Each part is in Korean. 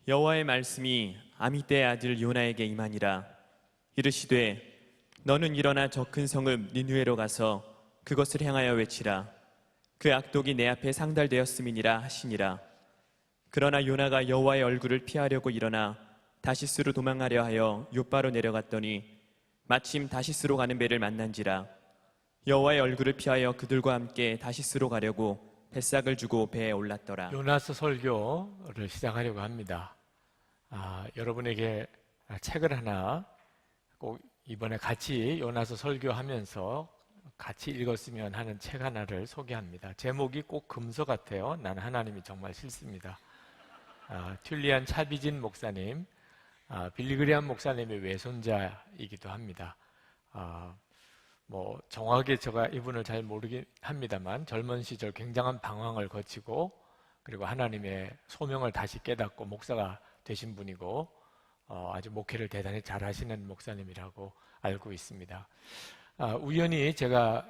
여호와의 말씀이 아미떼의 아들 요나에게 임하니라. 이르시되 너는 일어나 저 큰 성읍 니느웨로 가서 그것을 향하여 외치라. 그 악독이 내 앞에 상달되었음이니라 하시니라. 그러나 요나가 여호와의 얼굴을 피하려고 일어나 다시스로 도망하려 하여 욥바로 내려갔더니 마침 다시스로 가는 배를 만난지라. 여호와의 얼굴을 피하여 그들과 함께 다시스로 가려고 뱃삭을 주고 배에 올랐더라. 요나서 설교를 시작하려고 합니다. 여러분에게 책을 하나 꼭 이번에 같이 요나서 설교하면서 같이 읽었으면 하는 책 하나를 소개합니다. 제목이 꼭 금서 같아요. 나는 하나님이 정말 싫습니다. 튤리안 차비진 목사님, 빌리그리암 목사님의 외손자이기도 합니다. 정확하게 제가 이분을 잘 모르긴 합니다만 젊은 시절 굉장한 방황을 거치고 그리고 하나님의 소명을 다시 깨닫고 목사가 되신 분이고 아주 목회를 대단히 잘 하시는 목사님이라고 알고 있습니다. 우연히 제가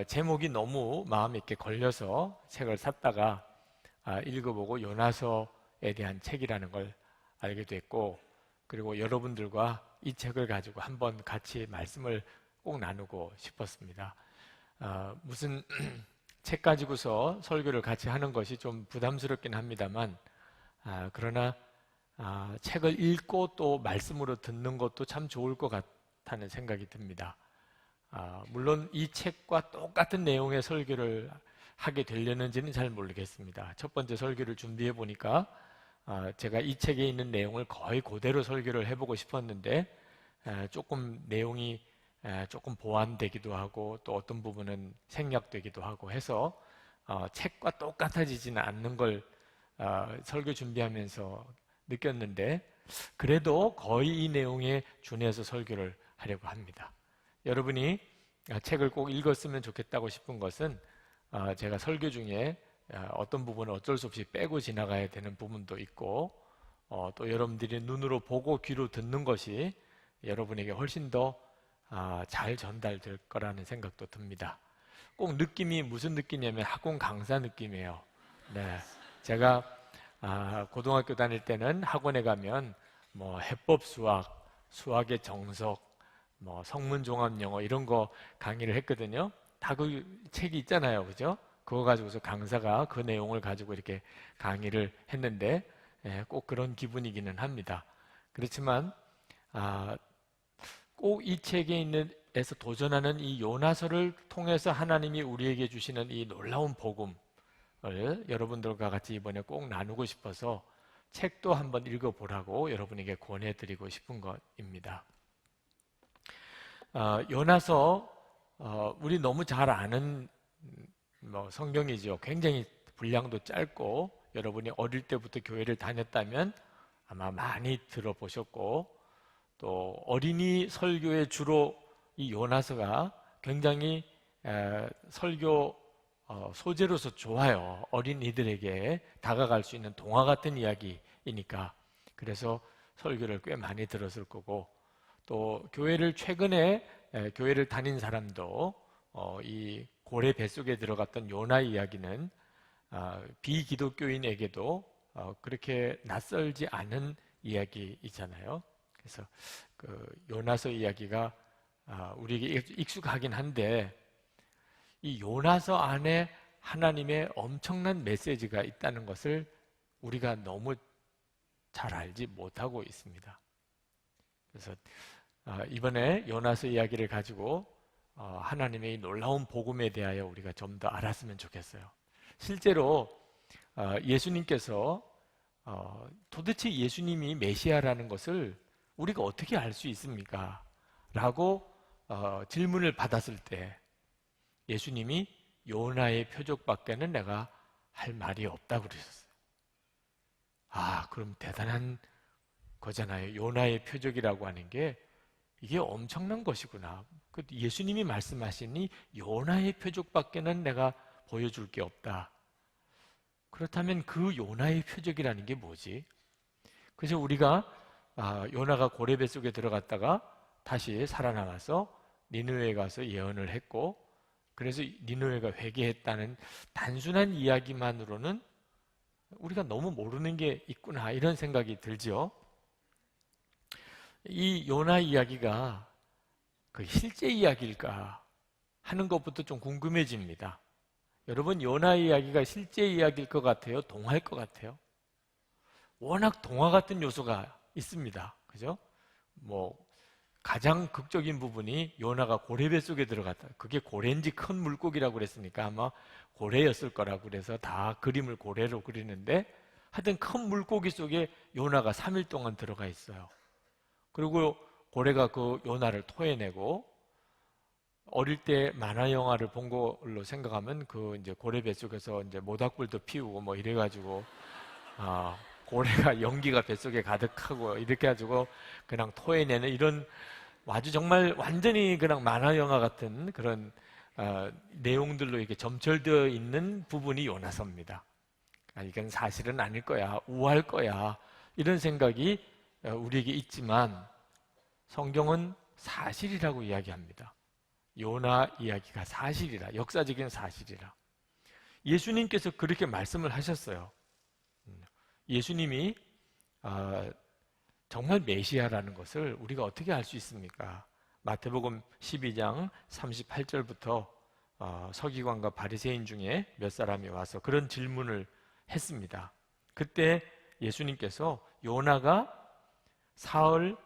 제목이 너무 마음에 있게 걸려서 책을 샀다가 읽어보고 요나서에 대한 책이라는 걸 알게 됐고, 그리고 여러분들과 이 책을 가지고 한번 같이 말씀을 꼭 나누고 싶었습니다. 무슨 책 가지고서 설교를 같이 하는 것이 좀 부담스럽긴 합니다만, 그러나 책을 읽고 또 말씀으로 듣는 것도 참 좋을 것 같다는 생각이 듭니다. 물론 이 책과 똑같은 내용의 설교를 하게 되려는지는 잘 모르겠습니다. 첫 번째 설교를 준비해 보니까 제가 이 책에 있는 내용을 거의 그대로 설교를 해보고 싶었는데 조금 내용이 조금 보완되기도 하고 또 어떤 부분은 생략되기도 하고 해서 책과 똑같아지지는 않는 걸 설교 준비하면서 느꼈는데, 그래도 거의 이 내용에 준해서 설교를 하려고 합니다. 여러분이 책을 꼭 읽었으면 좋겠다고 싶은 것은 제가 설교 중에 어떤 부분을 어쩔 수 없이 빼고 지나가야 되는 부분도 있고 또 여러분들이 눈으로 보고 귀로 듣는 것이 여러분에게 훨씬 더 잘 전달될 거라는 생각도 듭니다. 꼭 느낌이 무슨 느낌이냐면 학원 강사 느낌이에요. 네, 제가 고등학교 다닐 때는 학원에 가면 해법 수학, 수학의 정석, 성문 종합 영어 이런 거 강의를 했거든요. 다 그 책이 있잖아요, 그죠? 그거 가지고서 강사가 그 내용을 가지고 이렇게 강의를 했는데 꼭 그런 기분이기는 합니다. 그렇지만 꼭 이 책에 있는 에서 도전하는 이 요나서를 통해서 하나님이 우리에게 주시는 이 놀라운 복음을 여러분들과 같이 이번에 꼭 나누고 싶어서 책도 한번 읽어보라고 여러분에게 권해드리고 싶은 것입니다. 요나서 우리 너무 잘 아는 성경이죠. 굉장히 분량도 짧고 여러분이 어릴 때부터 교회를 다녔다면 아마 많이 들어보셨고, 또 어린이 설교에 주로 이 요나서가 굉장히 설교 소재로서 좋아요. 어린이들에게 다가갈 수 있는 동화 같은 이야기이니까. 그래서 설교를 꽤 많이 들었을 거고, 또 교회를 최근에 교회를 다닌 사람도 이 고래 뱃속에 들어갔던 요나 이야기는 비기독교인에게도 그렇게 낯설지 않은 이야기이잖아요. 그래서 그 요나서 이야기가 우리에게 익숙하긴 한데, 이 요나서 안에 하나님의 엄청난 메시지가 있다는 것을 우리가 너무 잘 알지 못하고 있습니다. 그래서 이번에 요나서 이야기를 가지고 하나님의 이 놀라운 복음에 대하여 우리가 좀 더 알았으면 좋겠어요. 실제로 예수님께서 도대체 예수님이 메시아라는 것을 우리가 어떻게 알 수 있습니까? 라고 질문을 받았을 때 예수님이 요나의 표적밖에는 내가 할 말이 없다고 그러셨어요. 그럼 대단한 거잖아요. 요나의 표적이라고 하는 게 이게 엄청난 것이구나. 예수님이 말씀하시니 요나의 표적밖에는 내가 보여줄 게 없다. 그렇다면 그 요나의 표적이라는 게 뭐지? 그래서 우리가 요나가 고래 뱃속에 들어갔다가 다시 살아나와서 니느웨에 가서 예언을 했고, 그래서 니느웨가 회개했다는 단순한 이야기만으로는 우리가 너무 모르는 게 있구나 이런 생각이 들지요. 이 요나 이야기가 그 실제 이야기일까 하는 것부터 좀 궁금해집니다. 여러분, 요나 이야기가 실제 이야기일 것 같아요? 동화일 것 같아요? 워낙 동화 같은 요소가 있습니다. 그죠? 뭐 가장 극적인 부분이 요나가 고래 뱃속에 들어갔다. 그게 고래인지 큰 물고기라고 그랬으니까 아마 고래였을 거라고 그래서 다 그림을 고래로 그리는데, 하여튼 큰 물고기 속에 요나가 3일 동안 들어가 있어요. 그리고 고래가 그 요나를 토해내고, 어릴 때 만화 영화를 본 걸로 생각하면 그 이제 고래 뱃속에서 이제 모닥불도 피우고 뭐 이래가지고 고래가 연기가 뱃속에 가득하고 이렇게 해가지고 그냥 토해내는 이런 아주 정말 완전히 그냥 만화 영화 같은 그런 내용들로 이렇게 점철되어 있는 부분이 요나서입니다. 이건 사실은 아닐 거야, 우할 거야 이런 생각이 우리에게 있지만 성경은 사실이라고 이야기합니다. 요나 이야기가 사실이라, 역사적인 사실이라. 예수님께서 그렇게 말씀을 하셨어요. 예수님이 정말 메시아라는 것을 우리가 어떻게 알 수 있습니까? 마태복음 12장 38절부터 서기관과 바리새인 중에 몇 사람이 와서 그런 질문을 했습니다. 그때 예수님께서 요나가 사흘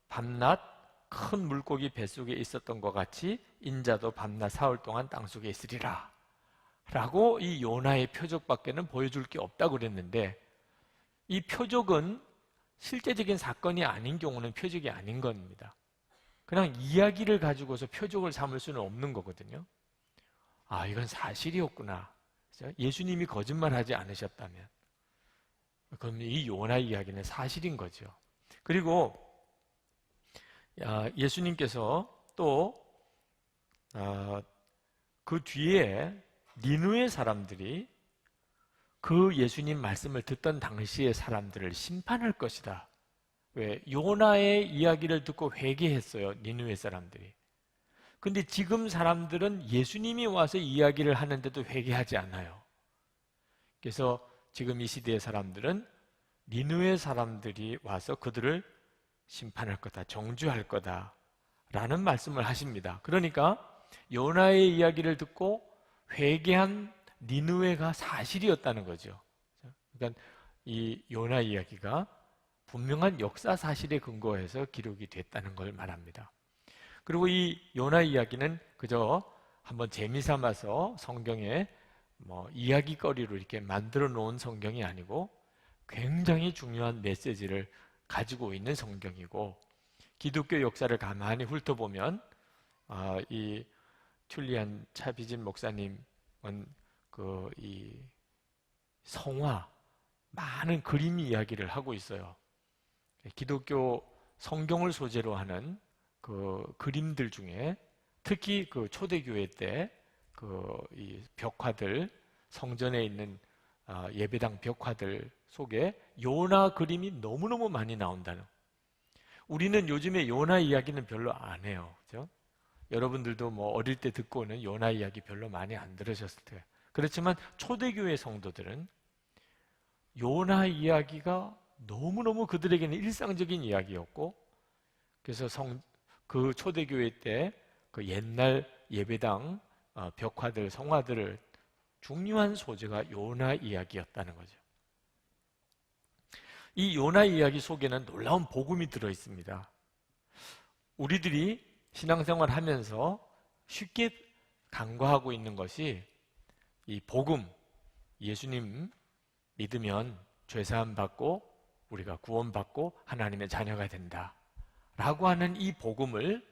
밤낮 큰 물고기 뱃속에 있었던 것 같이 인자도 밤낮 사흘 동안 땅속에 있으리라 라고 이 요나의 표적밖에는 보여줄 게 없다고 그랬는데, 이 표적은 실제적인 사건이 아닌 경우는 표적이 아닌 겁니다. 그냥 이야기를 가지고서 표적을 삼을 수는 없는 거거든요. 이건 사실이었구나. 예수님이 거짓말하지 않으셨다면 그럼 이 요나 이야기는 사실인 거죠. 그리고 예수님께서 또 그 뒤에 니느웨 사람들이 그 예수님 말씀을 듣던 당시의 사람들을 심판할 것이다. 왜? 요나의 이야기를 듣고 회개했어요, 니느웨 사람들이. 근데 지금 사람들은 예수님이 와서 이야기를 하는데도 회개하지 않아요. 그래서 지금 이 시대의 사람들은 니느웨 사람들이 와서 그들을 심판할 거다, 정죄할 거다 라는 말씀을 하십니다. 그러니까 요나의 이야기를 듣고 회개한 니느웨가 사실이었다는 거죠. 그러니까 이 요나 이야기가 분명한 역사 사실에 근거해서 기록이 됐다는 걸 말합니다. 그리고 이 요나 이야기는 그저 한번 재미삼아서 성경에 이야기거리로 이렇게 만들어 놓은 성경이 아니고 굉장히 중요한 메시지를 가지고 있는 성경이고, 기독교 역사를 가만히 훑어보면 이 툴리안 차비진 목사님은 이 성화, 많은 그림 이야기를 하고 있어요. 기독교 성경을 소재로 하는 그 그림들 중에 특히 그 초대교회 때 이 벽화들, 성전에 있는 예배당 벽화들 속에 요나 그림이 너무너무 많이 나온다는. 우리는 요즘에 요나 이야기는 별로 안 해요. 그죠? 여러분들도 어릴 때 듣고는 요나 이야기 별로 많이 안 들으셨을 거예요. 그렇지만 초대교회 성도들은 요나 이야기가 너무너무 그들에게는 일상적인 이야기였고, 그래서 그 초대교회 때 그 옛날 예배당 벽화들, 성화들을 중요한 소재가 요나 이야기였다는 거죠. 이 요나 이야기 속에는 놀라운 복음이 들어 있습니다. 우리들이 신앙생활 하면서 쉽게 간과하고 있는 것이 이 복음, 예수님 믿으면 죄사함 받고 우리가 구원받고 하나님의 자녀가 된다 라고 하는 이 복음을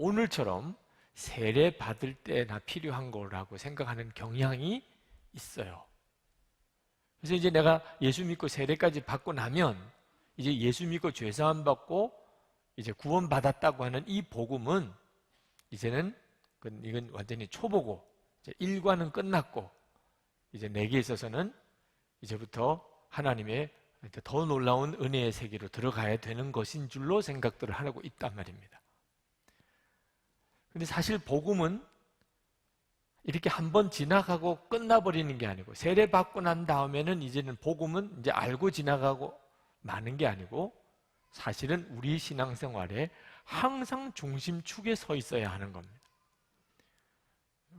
오늘처럼 세례 받을 때나 필요한 거라고 생각하는 경향이 있어요. 그래서 이제 내가 예수 믿고 세례까지 받고 나면 이제 예수 믿고 죄사함 받고 이제 구원받았다고 하는 이 복음은 이제는 이건 완전히 초보고 이제 일과는 끝났고 이제 내게 있어서는 이제부터 하나님의 더 놀라운 은혜의 세계로 들어가야 되는 것인 줄로 생각들을 하고 있단 말입니다. 근데 사실 복음은 이렇게 한번 지나가고 끝나버리는 게 아니고, 세례받고 난 다음에는 이제는 복음은 이제 알고 지나가고 마는 게 아니고, 사실은 우리 신앙생활에 항상 중심축에 서 있어야 하는 겁니다.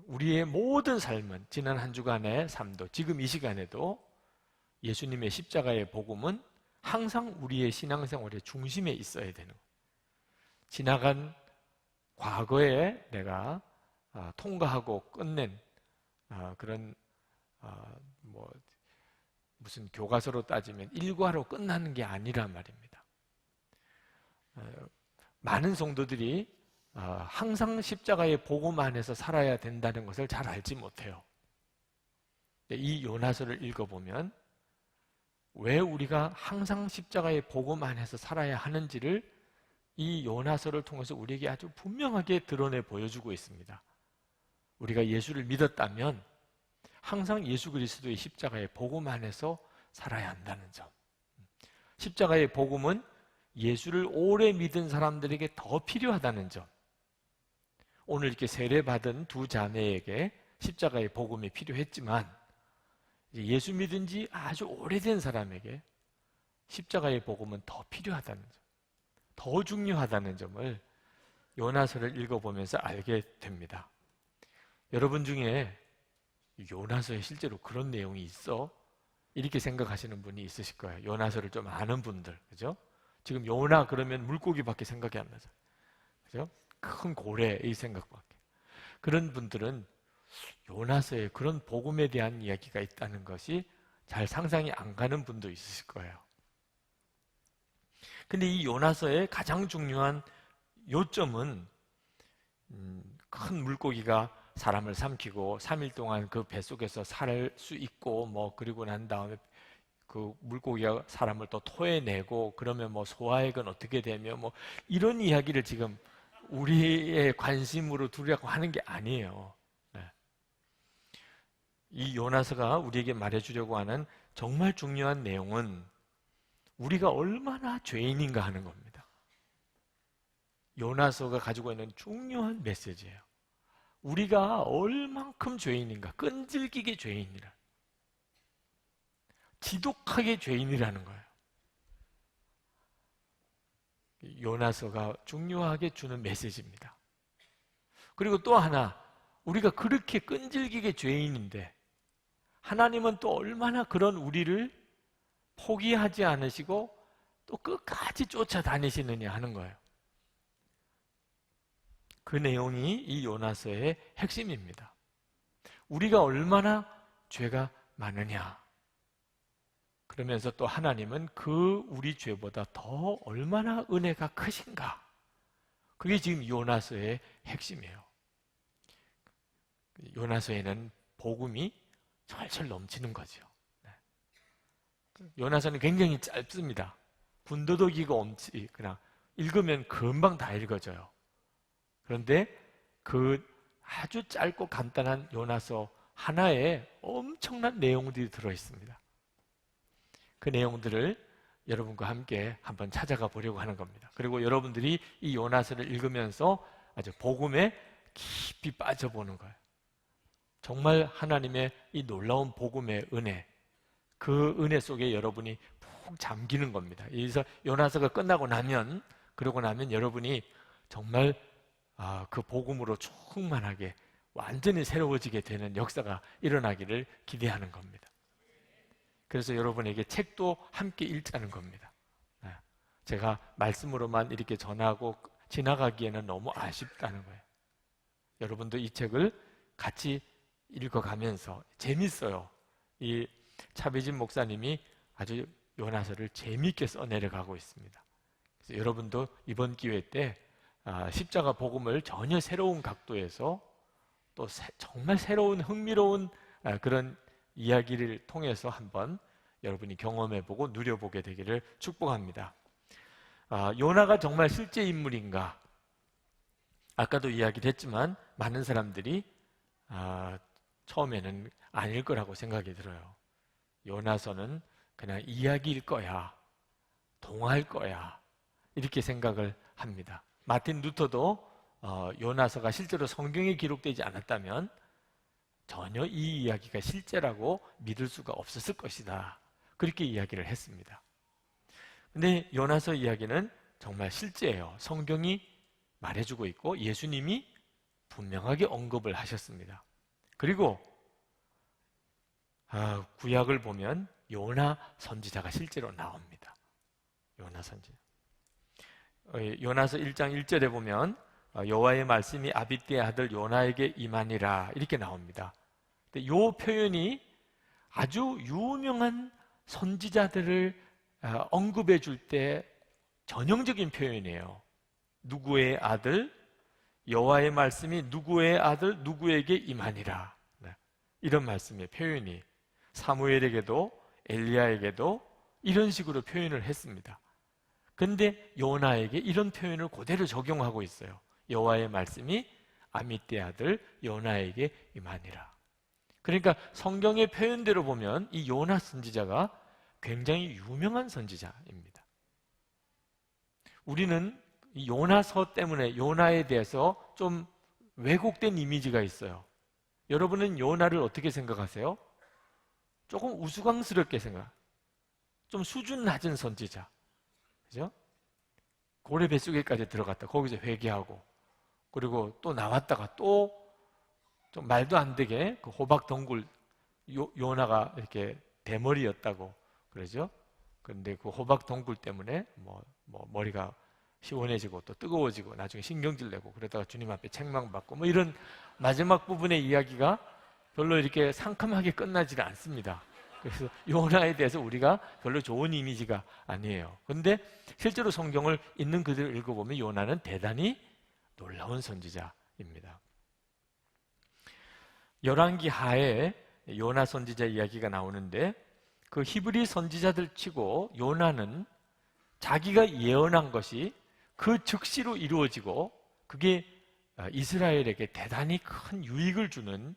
우리의 모든 삶은, 지난 한 주간의 삶도, 지금 이 시간에도 예수님의 십자가의 복음은 항상 우리의 신앙생활의 중심에 있어야 되는 거예요. 지나간 과거에 내가 통과하고 끝낸 그런 무슨 교과서로 따지면 일과로 끝나는 게 아니란 말입니다. 많은 성도들이 항상 십자가의 복음 안에서 살아야 된다는 것을 잘 알지 못해요. 이 요나서를 읽어보면 왜 우리가 항상 십자가의 복음 안에서 살아야 하는지를 이 요나서를 통해서 우리에게 아주 분명하게 드러내 보여주고 있습니다. 우리가 예수를 믿었다면 항상 예수 그리스도의 십자가의 복음 안에서 살아야 한다는 점. 십자가의 복음은 예수를 오래 믿은 사람들에게 더 필요하다는 점. 오늘 이렇게 세례받은 두 자매에게 십자가의 복음이 필요했지만 예수 믿은 지 아주 오래된 사람에게 십자가의 복음은 더 필요하다는 점, 더 중요하다는 점을 요나서를 읽어보면서 알게 됩니다. 여러분 중에 요나서에 실제로 그런 내용이 있어? 이렇게 생각하시는 분이 있으실 거예요. 요나서를 좀 아는 분들, 그죠? 지금 요나 그러면 물고기밖에 생각이 안 나죠. 그죠? 큰 고래 이 생각밖에. 그런 분들은 요나서에 그런 복음에 대한 이야기가 있다는 것이 잘 상상이 안 가는 분도 있으실 거예요. 근데 이 요나서의 가장 중요한 요점은 큰 물고기가 사람을 삼키고 3일 동안 그 뱃속에서 살 수 있고 그리고 난 다음에 그 물고기가 사람을 또 토해내고 그러면 소화액은 어떻게 되며 이런 이야기를 지금 우리의 관심으로 두려고 하는 게 아니에요. 이 요나서가 우리에게 말해주려고 하는 정말 중요한 내용은 우리가 얼마나 죄인인가 하는 겁니다. 요나서가 가지고 있는 중요한 메시지예요. 우리가 얼만큼 죄인인가, 끈질기게 죄인이라, 지독하게 죄인이라는 거예요. 요나서가 중요하게 주는 메시지입니다. 그리고 또 하나, 우리가 그렇게 끈질기게 죄인인데 하나님은 또 얼마나 그런 우리를 포기하지 않으시고 또 끝까지 쫓아다니시느냐 하는 거예요. 그 내용이 이 요나서의 핵심입니다. 우리가 얼마나 죄가 많으냐, 그러면서 또 하나님은 그 우리 죄보다 더 얼마나 은혜가 크신가, 그게 지금 요나서의 핵심이에요. 요나서에는 복음이 철철 넘치는 거죠. 요나서는 굉장히 짧습니다. 군더더기가 없이 그냥 읽으면 금방 다 읽어져요. 그런데 그 아주 짧고 간단한 요나서 하나에 엄청난 내용들이 들어있습니다. 그 내용들을 여러분과 함께 한번 찾아가 보려고 하는 겁니다. 그리고 여러분들이 이 요나서를 읽으면서 아주 복음에 깊이 빠져보는 거예요. 정말 하나님의 이 놀라운 복음의 은혜, 그 은혜 속에 여러분이 푹 잠기는 겁니다. 그래서 요나서가 끝나고 나면, 그러고 나면 여러분이 정말 그 복음으로 충만하게 완전히 새로워지게 되는 역사가 일어나기를 기대하는 겁니다. 그래서 여러분에게 책도 함께 읽자는 겁니다. 제가 말씀으로만 이렇게 전하고 지나가기에는 너무 아쉽다는 거예요. 여러분도 이 책을 같이 읽어가면서, 재밌어요. 이 차비진 목사님이 아주 요나서를 재미있게 써내려가고 있습니다. 그래서 여러분도 이번 기회 때 십자가 복음을 전혀 새로운 각도에서 또 정말 새로운 흥미로운 그런 이야기를 통해서 한번 여러분이 경험해보고 누려보게 되기를 축복합니다. 요나가 정말 실제 인물인가? 아까도 이야기를 했지만 많은 사람들이 처음에는 아닐 거라고 생각이 들어요. 요나서는 그냥 이야기일 거야, 동화일 거야, 이렇게 생각을 합니다. 마틴 루터도 요나서가 실제로 성경에 기록되지 않았다면 전혀 이 이야기가 실제라고 믿을 수가 없었을 것이다. 그렇게 이야기를 했습니다. 근데 요나서 이야기는 정말 실제예요. 성경이 말해주고 있고 예수님이 분명하게 언급을 하셨습니다. 그리고 구약을 보면 요나 선지자가 실제로 나옵니다. 요나 선지자. 요나서 1장 1절에 보면 여호와의 말씀이 아비떼의 아들 요나에게 임하니라 이렇게 나옵니다. 근데 요 표현이 아주 유명한 선지자들을 언급해 줄 때 전형적인 표현이에요. 누구의 아들, 여호와의 말씀이 누구의 아들, 누구에게 임하니라. 이런 말씀의 표현이 사무엘에게도 엘리야에게도 이런 식으로 표현을 했습니다. 근데 요나에게 이런 표현을 그대로 적용하고 있어요. 여호와의 말씀이 아미떼의 아들 요나에게 임하니라. 그러니까 성경의 표현대로 보면 이 요나 선지자가 굉장히 유명한 선지자입니다. 우리는 이 요나서 때문에 요나에 대해서 좀 왜곡된 이미지가 있어요. 여러분은 요나를 어떻게 생각하세요? 조금 우스꽝스럽게 좀 수준 낮은 선지자. 그죠? 고래 뱃속에까지 들어갔다. 거기서 회개하고 그리고 또 나왔다가 또 좀 말도 안 되게 그 호박 덩굴 요나가 이렇게 대머리였다고 그러죠. 그런데 그 호박 덩굴 때문에 뭐 머리가 시원해지고 또 뜨거워지고 나중에 신경질 내고 그러다가 주님 앞에 책망받고 뭐 이런 마지막 부분의 이야기가 별로 이렇게 상큼하게 끝나지는 않습니다. 그래서 요나에 대해서 우리가 별로 좋은 이미지가 아니에요. 그런데 실제로 성경을 있는 그대로 읽어보면 요나는 대단히 놀라운 선지자입니다. 열왕기 하에 요나 선지자 이야기가 나오는데 그 히브리 선지자들 치고 요나는 자기가 예언한 것이 그 즉시로 이루어지고 그게 이스라엘에게 대단히 큰 유익을 주는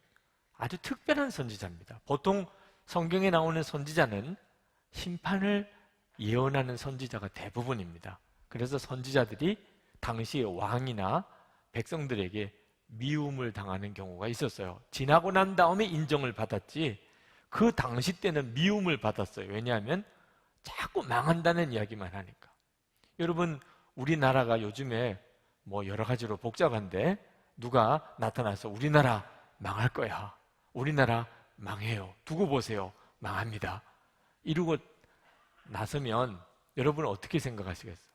아주 특별한 선지자입니다. 보통 성경에 나오는 선지자는 심판을 예언하는 선지자가 대부분입니다. 그래서 선지자들이 당시의 왕이나 백성들에게 미움을 당하는 경우가 있었어요. 지나고 난 다음에 인정을 받았지 그 당시 때는 미움을 받았어요. 왜냐하면 자꾸 망한다는 이야기만 하니까. 여러분 우리나라가 요즘에 뭐 여러 가지로 복잡한데 누가 나타나서 우리나라 망할 거야. 우리나라 망해요. 두고 보세요. 망합니다. 이러고 나서면 여러분은 어떻게 생각하시겠어요?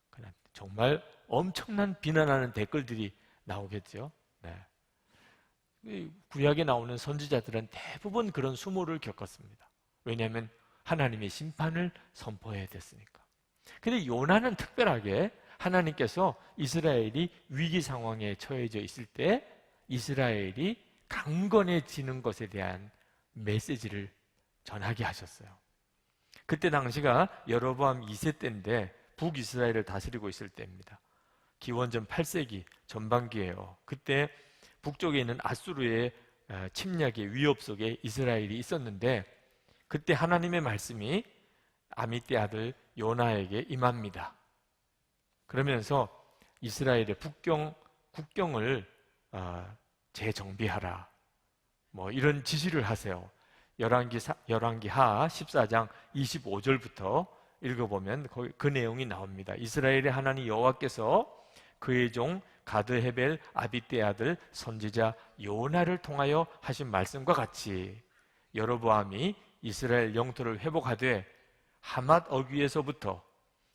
그냥 정말 엄청난 비난하는 댓글들이 나오겠죠. 네. 구약에 나오는 선지자들은 대부분 그런 수모를 겪었습니다. 왜냐하면 하나님의 심판을 선포해야 됐으니까. 근데 요나는 특별하게 하나님께서 이스라엘이 위기 상황에 처해져 있을 때 이스라엘이 강건해지는 것에 대한 메시지를 전하게 하셨어요. 그때 당시가 여로보암 2세 때인데 북이스라엘을 다스리고 있을 때입니다. 기원전 8세기 전반기예요. 그때 북쪽에 있는 아수르의 침략의 위협 속에 이스라엘이 있었는데 그때 하나님의 말씀이 아미떼 아들 요나에게 임합니다. 그러면서 이스라엘의 국경을 재정비하라. 뭐 이런 지시를 하세요. 열왕기하 14장 25절부터 읽어보면 그 내용이 나옵니다. 이스라엘의 하나님 여호와께서 그의 종 가드헤벨 아비떼의 아들 선지자 요나를 통하여 하신 말씀과 같이 여로보암이 이스라엘 영토를 회복하되 하맛 어귀에서부터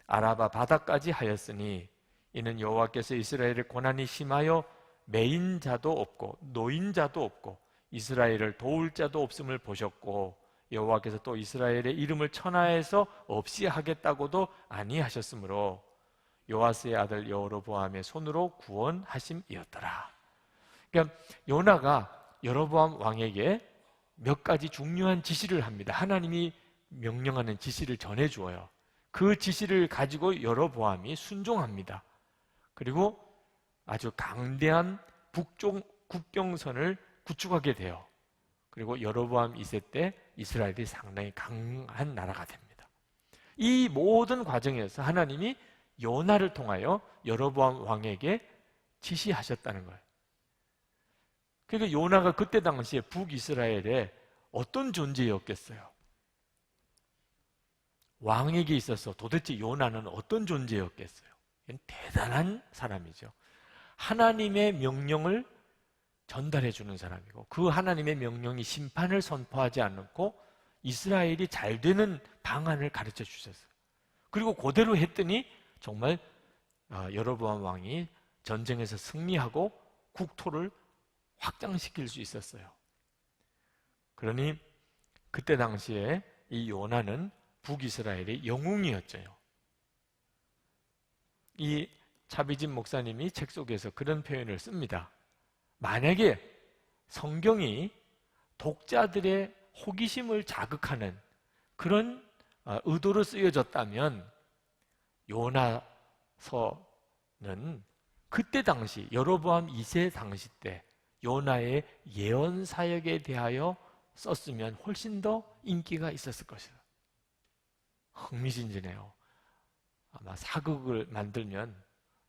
아라바 바다까지 하였으니 이는 여호와께서 이스라엘의 고난이 심하여 매인 자도 없고 노인 자도 없고 이스라엘을 도울 자도 없음을 보셨고 여호와께서 또 이스라엘의 이름을 천하에서 없이 하겠다고도 아니하셨으므로 요아스의 아들 여로보암의 손으로 구원하심이었더라. 그러니까 요나가 여로보암 왕에게 몇 가지 중요한 지시를 합니다. 하나님이 명령하는 지시를 전해주어요. 그 지시를 가지고 여로보암이 순종합니다. 그리고 아주 강대한 북쪽 국경선을 구축하게 돼요. 그리고 여로보암 2세 때 이스라엘이 상당히 강한 나라가 됩니다. 이 모든 과정에서 하나님이 요나를 통하여 여로보암 왕에게 지시하셨다는 거예요. 그러니까 요나가 그때 당시에 북이스라엘에 어떤 존재였겠어요? 왕에게 있어서 도대체 요나는 어떤 존재였겠어요? 대단한 사람이죠. 하나님의 명령을 전달해 주는 사람이고, 그 하나님의 명령이 심판을 선포하지 않고 이스라엘이 잘 되는 방안을 가르쳐 주셨어요. 그리고 그대로 했더니 정말 여로보암 왕이 전쟁에서 승리하고 국토를 확장시킬 수 있었어요. 그러니 그때 당시에 이 요나는 북이스라엘의 영웅이었죠. 이 차비진 목사님이 책 속에서 그런 표현을 씁니다. 만약에 성경이 독자들의 호기심을 자극하는 그런 의도로 쓰여졌다면 요나서는 그때 당시 여로보암 2세 당시 때 요나의 예언 사역에 대하여 썼으면 훨씬 더 인기가 있었을 것이다. 흥미진진해요. 아마 사극을 만들면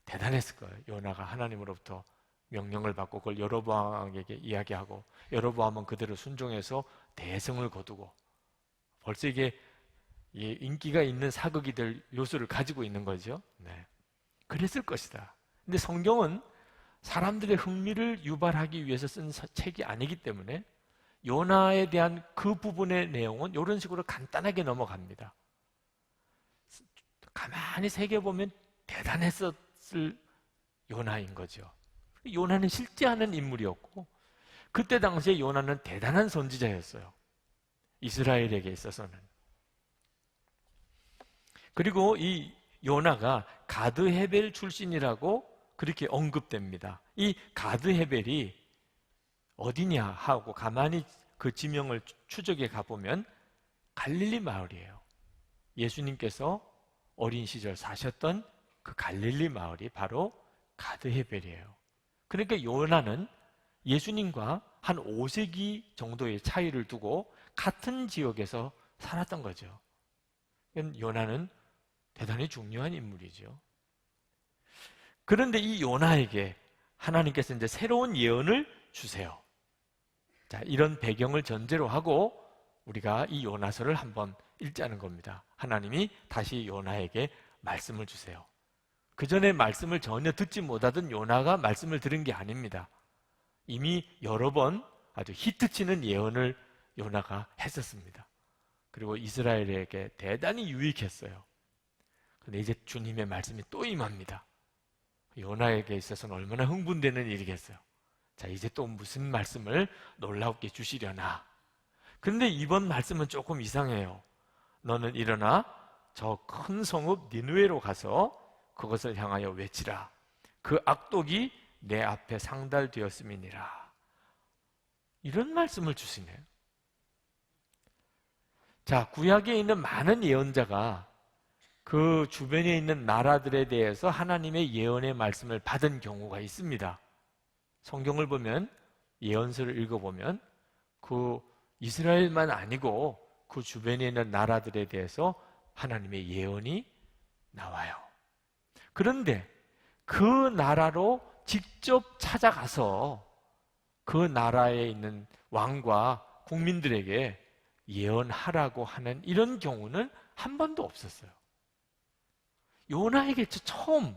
대단했을 거예요. 요나가 하나님으로부터 명령을 받고 그걸 여로보암에게 이야기하고 여로보암은 그대로 순종해서 대성을 거두고 벌써 이게 인기가 있는 사극이 될 요소를 가지고 있는 거죠. 네. 그랬을 것이다. 근데 성경은 사람들의 흥미를 유발하기 위해서 쓴 책이 아니기 때문에 요나에 대한 그 부분의 내용은 이런 식으로 간단하게 넘어갑니다. 가만히 새겨보면 대단했었을 요나인 거죠. 요나는 실제 하는 인물이었고 그때 당시에 요나는 대단한 선지자였어요. 이스라엘에게 있어서는. 그리고 이 요나가 가드 헤벨 출신이라고 그렇게 언급됩니다. 이 가드 헤벨이 어디냐 하고 가만히 그 지명을 추적해 가보면 갈릴리 마을이에요. 예수님께서 어린 시절 사셨던 그 갈릴리 마을이 바로 가드 헤벨이에요. 그러니까 요나는 예수님과 한 5세기 정도의 차이를 두고 같은 지역에서 살았던 거죠. 요나는 대단히 중요한 인물이죠. 그런데 이 요나에게 하나님께서 이제 새로운 예언을 주세요. 자, 이런 배경을 전제로 하고 우리가 이 요나서를 한번 읽자는 겁니다. 하나님이 다시 요나에게 말씀을 주세요. 그 전에 말씀을 전혀 듣지 못하던 요나가 말씀을 들은 게 아닙니다. 이미 여러 번 아주 히트치는 예언을 요나가 했었습니다. 그리고 이스라엘에게 대단히 유익했어요. 그런데 이제 주님의 말씀이 또 임합니다. 요나에게 있어서는 얼마나 흥분되는 일이겠어요. 자, 이제 또 무슨 말씀을 놀랍게 주시려나. 그런데 이번 말씀은 조금 이상해요. 너는 일어나 저 큰 성읍 니느웨로 가서 그것을 향하여 외치라. 그 악독이 내 앞에 상달되었음이니라. 이런 말씀을 주시네요. 자, 구약에 있는 많은 예언자가 그 주변에 있는 나라들에 대해서 하나님의 예언의 말씀을 받은 경우가 있습니다. 성경을 보면, 예언서를 읽어보면 그 이스라엘만 아니고 그 주변에 있는 나라들에 대해서 하나님의 예언이 나와요. 그런데 그 나라로 직접 찾아가서 그 나라에 있는 왕과 국민들에게 예언하라고 하는 이런 경우는 한 번도 없었어요. 요나에게 처음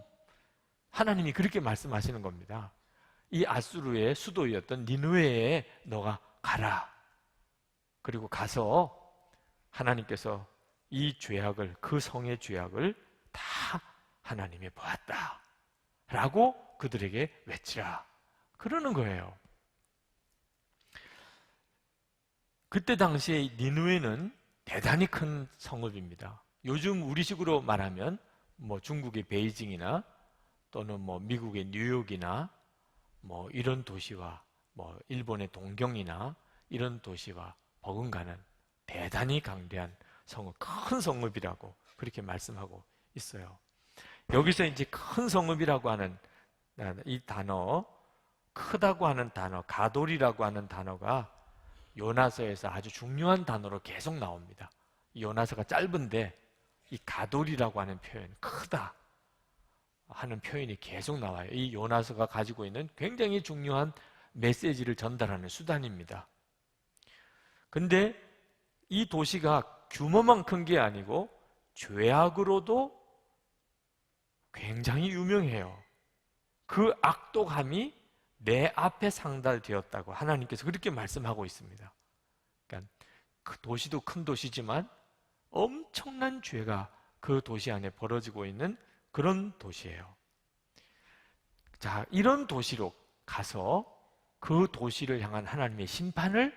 하나님이 그렇게 말씀하시는 겁니다. 이 아수르의 수도였던 니느웨에 너가 가라. 그리고 가서 하나님께서 이 죄악을, 그 성의 죄악을 다 하나님이 보았다 라고 그들에게 외치라 그러는 거예요. 그때 당시에 니느웨는 대단히 큰 성읍입니다. 요즘 우리식으로 말하면 뭐 중국의 베이징이나 또는 뭐 미국의 뉴욕이나 뭐 이런 도시와 뭐 일본의 동경이나 이런 도시와 버금가는 대단히 강대한 성읍, 큰 성읍이라고 그렇게 말씀하고 있어요. 여기서 이제 큰 성읍이라고 하는 이 단어, 크다고 하는 단어, 가돌이라고 하는 단어가 요나서에서 아주 중요한 단어로 계속 나옵니다. 이 요나서가 짧은데 이 가돌이라고 하는 표현, 크다 하는 표현이 계속 나와요. 이 요나서가 가지고 있는 굉장히 중요한 메시지를 전달하는 수단입니다. 근데 이 도시가 규모만 큰 게 아니고 죄악으로도 굉장히 유명해요. 그 악독함이 내 앞에 상달되었다고 하나님께서 그렇게 말씀하고 있습니다. 그러니까 그 도시도 큰 도시지만 엄청난 죄가 그 도시 안에 벌어지고 있는 그런 도시예요. 자, 이런 도시로 가서 그 도시를 향한 하나님의 심판을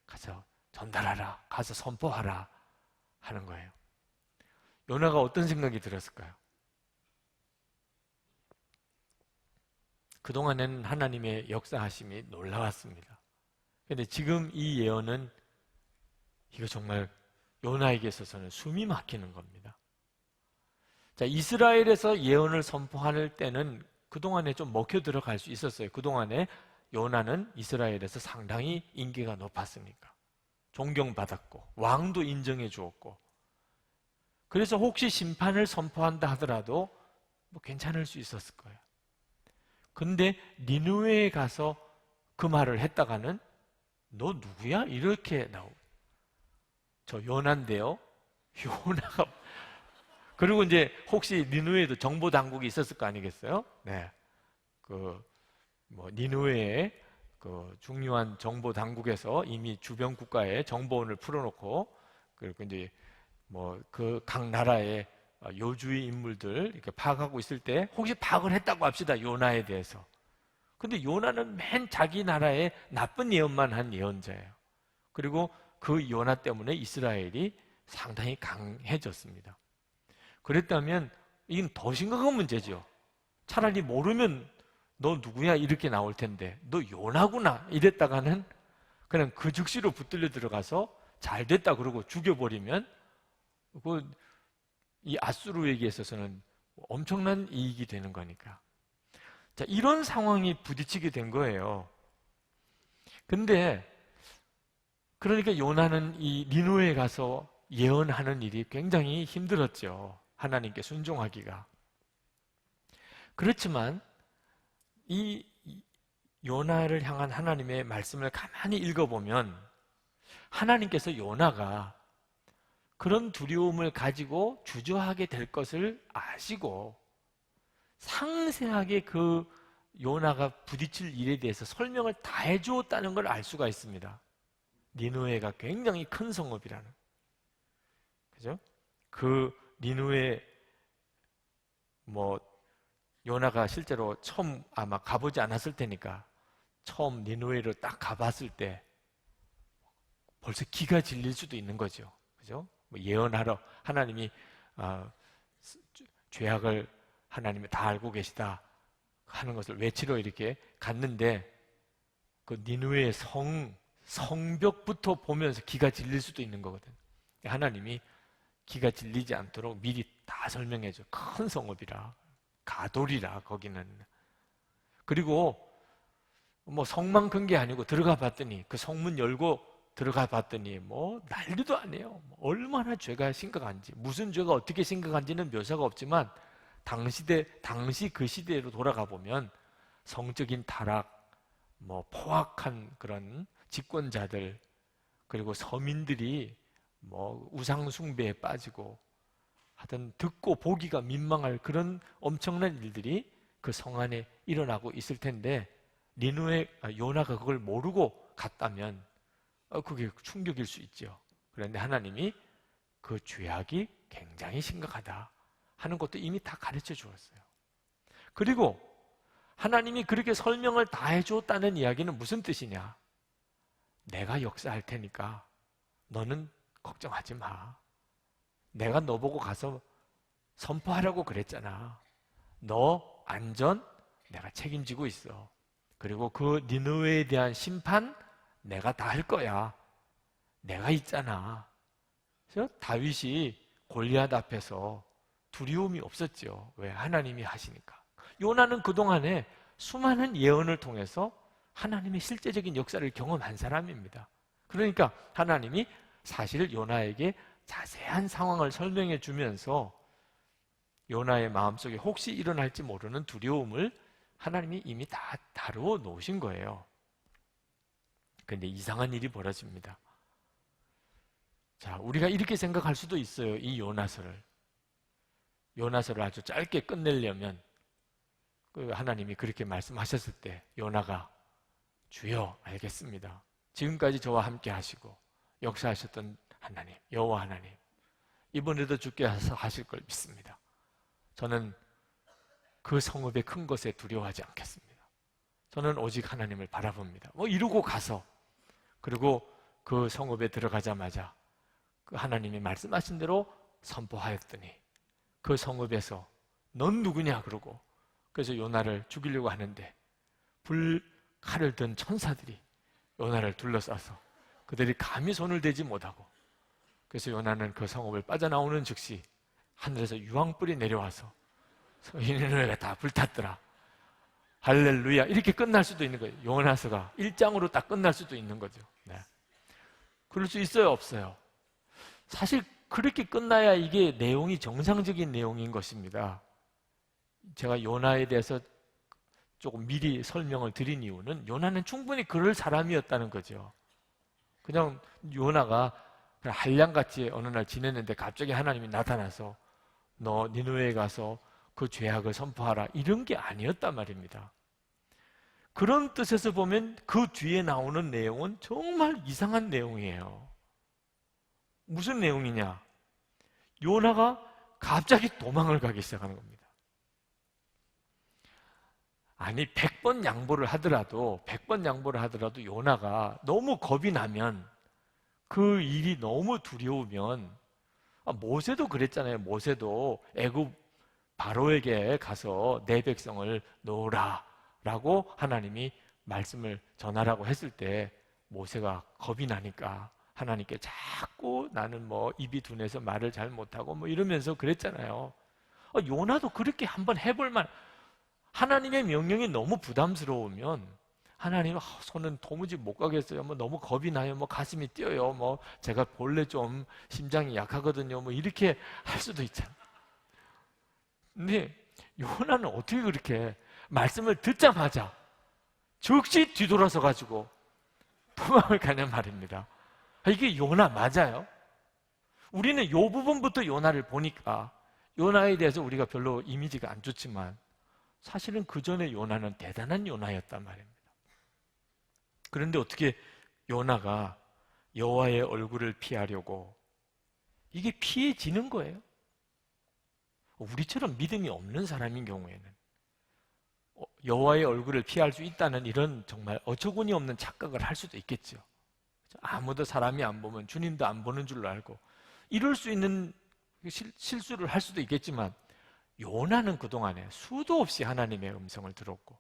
가서 전달하라, 가서 선포하라 하는 거예요. 요나가 어떤 생각이 들었을까요? 그동안에는 하나님의 역사하심이 놀라웠습니다. 그런데 지금 이 예언은 이거 정말 요나에게 있어서는 숨이 막히는 겁니다. 자, 이스라엘에서 예언을 선포할 때는 그동안에 좀 먹혀 들어갈 수 있었어요. 그동안에 요나는 이스라엘에서 상당히 인기가 높았으니까. 존경받았고 왕도 인정해 주었고, 그래서 혹시 심판을 선포한다 하더라도 뭐 괜찮을 수 있었을 거예요. 근데 니느웨에 가서 그 말을 했다가는 너 누구야? 이렇게 나오고, 저 요나인데요. 요나가. 그리고 이제 혹시 니느웨에도 정보 당국이 있었을 거 아니겠어요? 네. 니느웨에 그 중요한 정보 당국에서 이미 주변 국가에 정보원을 풀어놓고, 그리고 이제 그 각 나라의 요주의 인물들 이렇게 파악하고 있을 때 혹시 파악을 했다고 합시다, 요나에 대해서. 근데 요나는 맨 자기 나라의 나쁜 예언만 한 예언자예요. 그리고 그 요나 때문에 이스라엘이 상당히 강해졌습니다. 그랬다면 이건 더 심각한 문제죠. 차라리 모르면 너 누구야 이렇게 나올 텐데 너 요나구나 이랬다가는 그냥 그 즉시로 붙들려 들어가서 잘 됐다 그러고 죽여버리면 이 아수르에게 있어서는 엄청난 이익이 되는 거니까. 자, 이런 상황이 부딪히게 된 거예요. 근데 그러니까 요나는 이 니느웨에 가서 예언하는 일이 굉장히 힘들었죠. 하나님께 순종하기가. 그렇지만 이 요나를 향한 하나님의 말씀을 가만히 읽어보면 하나님께서 요나가 그런 두려움을 가지고 주저하게 될 것을 아시고 상세하게 그 요나가 부딪힐 일에 대해서 설명을 다 해주었다는 걸 알 수가 있습니다. 니느웨가 굉장히 큰 성읍이라는, 그죠? 그 니느웨 요나가 실제로 처음 아마 가보지 않았을 테니까 처음 니느웨로 딱 가봤을 때 벌써 기가 질릴 수도 있는 거죠, 그죠? 예언하러 하나님이 죄악을 하나님이 다 알고 계시다 하는 것을 외치러 이렇게 갔는데 그 니느웨의 성벽부터 보면서 기가 질릴 수도 있는 거거든. 하나님이 기가 질리지 않도록 미리 다 설명해줘. 큰 성읍이라, 가돌이라 거기는. 그리고 성만 큰 게 아니고 들어가 봤더니 그 성문 열고 들어가 봤더니 난리도 아니에요. 얼마나 죄가 심각한지, 무슨 죄가 어떻게 심각한지는 묘사가 없지만 당시 그 시대로 돌아가 보면 성적인 타락, 포악한 그런 집권자들, 그리고 서민들이 우상 숭배에 빠지고 하여튼 듣고 보기가 민망할 그런 엄청난 일들이 그 성 안에 일어나고 있을 텐데 요나가 그걸 모르고 갔다면 그게 충격일 수 있죠. 그런데 하나님이 그 죄악이 굉장히 심각하다 하는 것도 이미 다 가르쳐 주었어요. 그리고 하나님이 그렇게 설명을 다 해줬다는 이야기는 무슨 뜻이냐? 내가 역사할 테니까 너는 걱정하지 마. 내가 너 보고 가서 선포하라고 그랬잖아. 너 안전 내가 책임지고 있어. 그리고 그 니느웨에 대한 심판 내가 다 할 거야. 내가 있잖아. 그래서 다윗이 골리앗 앞에서 두려움이 없었죠. 왜? 하나님이 하시니까. 요나는 그동안에 수많은 예언을 통해서 하나님의 실제적인 역사를 경험한 사람입니다. 그러니까 하나님이 사실 요나에게 자세한 상황을 설명해 주면서 요나의 마음속에 혹시 일어날지 모르는 두려움을 하나님이 이미 다 다루어 놓으신 거예요. 그런데 이상한 일이 벌어집니다. 자, 우리가 이렇게 생각할 수도 있어요. 이 요나서를 아주 짧게 끝내려면 하나님이 그렇게 말씀하셨을 때 요나가 주여 알겠습니다. 지금까지 저와 함께 하시고 역사하셨던 하나님, 여호와 하나님, 이번에도 주께 하실 걸 믿습니다. 저는 그 성읍의 큰 것에 두려워하지 않겠습니다. 저는 오직 하나님을 바라봅니다. 이러고 가서, 그리고 그 성읍에 들어가자마자 그 하나님이 말씀하신 대로 선포하였더니 그 성읍에서 넌 누구냐 그러고, 그래서 요나를 죽이려고 하는데 칼을 든 천사들이 요나를 둘러싸서 그들이 감히 손을 대지 못하고, 그래서 요나는 그 성읍을 빠져나오는 즉시 하늘에서 유황불이 내려와서 니느웨가 다 불탔더라. 할렐루야. 이렇게 끝날 수도 있는 거예요. 요나서가 1장으로 딱 끝날 수도 있는 거죠. 네. 그럴 수 있어요, 없어요? 사실 그렇게 끝나야 이게 내용이 정상적인 내용인 것입니다. 제가 요나에 대해서 조금 미리 설명을 드린 이유는 요나는 충분히 그럴 사람이었다는 거죠. 그냥 요나가 그냥 한량같이 어느 날 지냈는데 갑자기 하나님이 나타나서 너 니느웨에 가서 그 죄악을 선포하라, 이런 게 아니었단 말입니다. 그런 뜻에서 보면 그 뒤에 나오는 내용은 정말 이상한 내용이에요. 무슨 내용이냐? 요나가 갑자기 도망을 가기 시작하는 겁니다. 아니 100번 양보를 하더라도 요나가 너무 겁이 나면, 그 일이 너무 두려우면, 모세도 그랬잖아요. 모세도 애굽 바로에게 가서 내 백성을 놓으라 라고 하나님이 말씀을 전하라고 했을 때 모세가 겁이 나니까 하나님께 자꾸 나는 입이 둔해서 말을 잘 못하고 이러면서 그랬잖아요. 요나도 그렇게 한번 해볼만, 하나님의 명령이 너무 부담스러우면 하나님, 손은 도무지 못 가겠어요. 너무 겁이 나요. 가슴이 뛰어요. 제가 본래 좀 심장이 약하거든요. 이렇게 할 수도 있잖아요. 근데 요나는 어떻게 그렇게 말씀을 듣자마자 즉시 뒤돌아서 가지고 도망을 가냐 말입니다. 이게 요나 맞아요? 우리는 이 부분부터 요나를 보니까 요나에 대해서 우리가 별로 이미지가 안 좋지만 사실은 그 전에 요나는 대단한 요나였단 말입니다. 그런데 어떻게 요나가 여호와의 얼굴을 피하려고, 이게 피해지는 거예요. 우리처럼 믿음이 없는 사람인 경우에는 여호와의 얼굴을 피할 수 있다는 이런 정말 어처구니 없는 착각을 할 수도 있겠죠. 아무도 사람이 안 보면 주님도 안 보는 줄로 알고 이럴 수 있는 실수를 할 수도 있겠지만, 요나는 그동안에 수도 없이 하나님의 음성을 들었고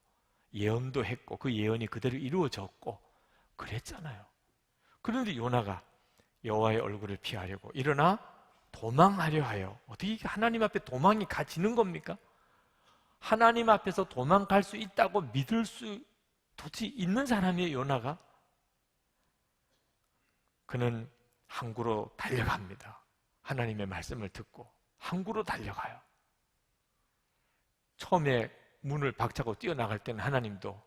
예언도 했고 그 예언이 그대로 이루어졌고 그랬잖아요. 그런데 요나가 여호와의 얼굴을 피하려고 일어나 도망하려 하여, 어떻게 하나님 앞에 도망이 가지는 겁니까? 하나님 앞에서 도망갈 수 있다고 믿을 수 도대체 있는 사람이에요, 요나가? 그는 항구로 달려갑니다. 하나님의 말씀을 듣고 항구로 달려가요. 처음에 문을 박차고 뛰어나갈 때는 하나님도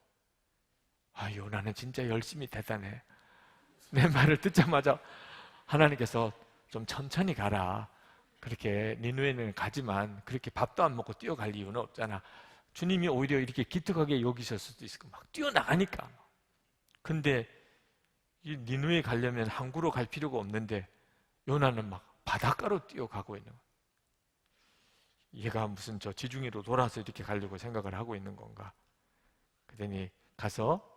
요나는 진짜 열심히 대단해. 내 말을 듣자마자 하나님께서 좀 천천히 가라. 그렇게 니느웨는 가지만 그렇게 밥도 안 먹고 뛰어갈 이유는 없잖아. 주님이 오히려 이렇게 기특하게 여기셨을 수도 있고 막 뛰어나가니까. 근데 이 니느웨 가려면 항구로 갈 필요가 없는데 요나는 막 바닷가로 뛰어가고 있는 거예요. 얘가 무슨 저 지중해로 돌아서 이렇게 가려고 생각을 하고 있는 건가? 그러더니 가서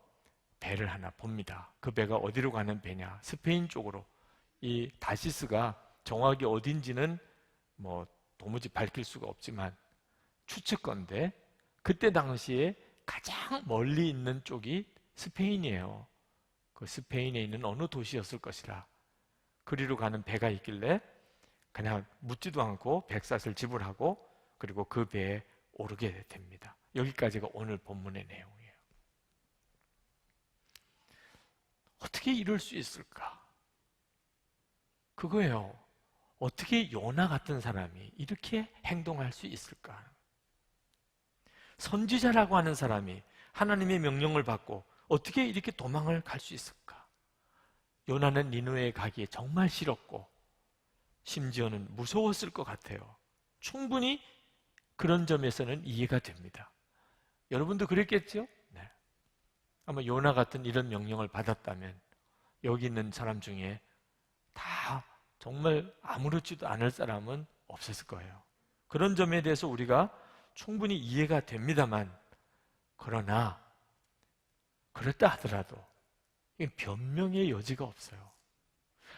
배를 하나 봅니다. 그 배가 어디로 가는 배냐? 스페인 쪽으로. 이 다시스가 정확히 어딘지는 도무지 밝힐 수가 없지만 추측건데, 그때 당시에 가장 멀리 있는 쪽이 스페인이에요. 그 스페인에 있는 어느 도시였을 것이라. 그리로 가는 배가 있길래 그냥 묻지도 않고 백삿을 지불하고 그리고 그 배에 오르게 됩니다. 여기까지가 오늘 본문의 내용이에요. 어떻게 이럴 수 있을까? 그거예요. 어떻게 요나 같은 사람이 이렇게 행동할 수 있을까? 선지자라고 하는 사람이 하나님의 명령을 받고 어떻게 이렇게 도망을 갈 수 있을까? 요나는 니느웨에 가기에 정말 싫었고 심지어는 무서웠을 것 같아요. 충분히 그런 점에서는 이해가 됩니다. 여러분도 그랬겠죠? 네. 아마 요나 같은 이런 명령을 받았다면 여기 있는 사람 중에 다 정말 아무렇지도 않을 사람은 없었을 거예요. 그런 점에 대해서 우리가 충분히 이해가 됩니다만, 그러나 그랬다 하더라도 변명의 여지가 없어요.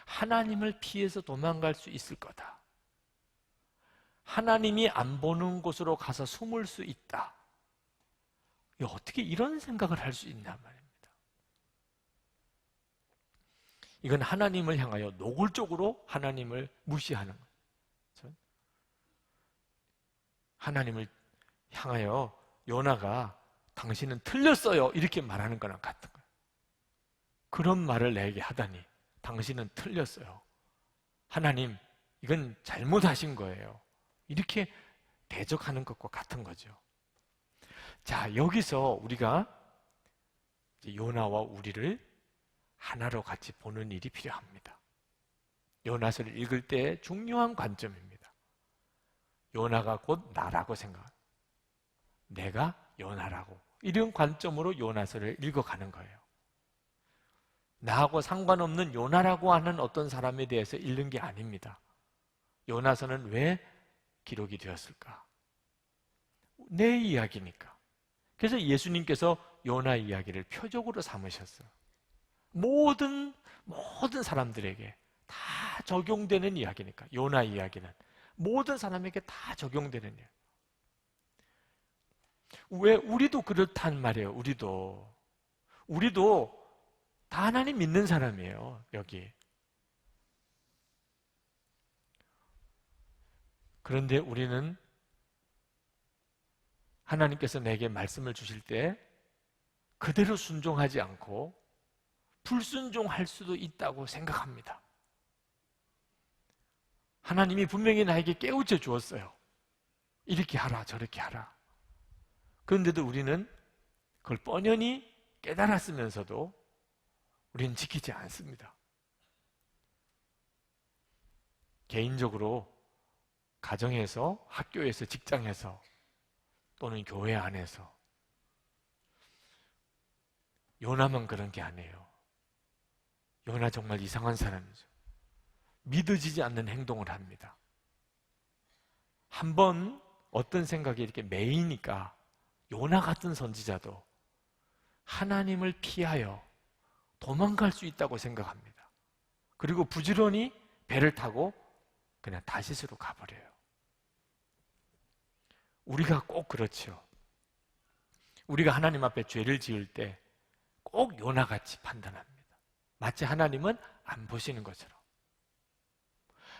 하나님을 피해서 도망갈 수 있을 거다. 하나님이 안 보는 곳으로 가서 숨을 수 있다. 어떻게 이런 생각을 할 수 있나 말입니다. 이건 하나님을 향하여 노골적으로 하나님을 무시하는 거예요. 하나님을 향하여 요나가 당신은 틀렸어요 이렇게 말하는 거랑 같은 거예요. 그런 말을 내게 하다니 당신은 틀렸어요. 하나님, 이건 잘못하신 거예요. 이렇게 대적하는 것과 같은 거죠. 자, 여기서 우리가 요나와 우리를 하나로 같이 보는 일이 필요합니다. 요나서를 읽을 때 중요한 관점입니다. 요나가 곧 나라고 생각합니다. 내가 요나라고. 이런 관점으로 요나서를 읽어가는 거예요. 나하고 상관없는 요나라고 하는 어떤 사람에 대해서 읽는 게 아닙니다. 요나서는 왜 기록이 되었을까? 내 이야기니까. 그래서 예수님께서 요나 이야기를 표적으로 삼으셨어요. 모든 사람들에게 다 적용되는 이야기니까. 요나 이야기는 모든 사람에게 다 적용되는 이야기. 왜 우리도 그렇단 말이에요. 우리도 다 하나님 믿는 사람이에요. 여기. 그런데 우리는 하나님께서 내게 말씀을 주실 때 그대로 순종하지 않고 불순종할 수도 있다고 생각합니다. 하나님이 분명히 나에게 깨우쳐 주었어요. 이렇게 하라, 저렇게 하라. 그런데도 우리는 그걸 뻔연히 깨달았으면서도 우리는 지키지 않습니다. 개인적으로 가정에서, 학교에서, 직장에서 또는 교회 안에서 요나만 그런 게 아니에요. 요나 정말 이상한 사람이죠. 믿어지지 않는 행동을 합니다. 한번 어떤 생각이 이렇게 매이니까 요나 같은 선지자도 하나님을 피하여 도망갈 수 있다고 생각합니다. 그리고 부지런히 배를 타고 그냥 다시스로 가버려요. 우리가 꼭 그렇죠. 우리가 하나님 앞에 죄를 지을 때 꼭 요나같이 판단합니다. 마치 하나님은 안 보시는 것처럼.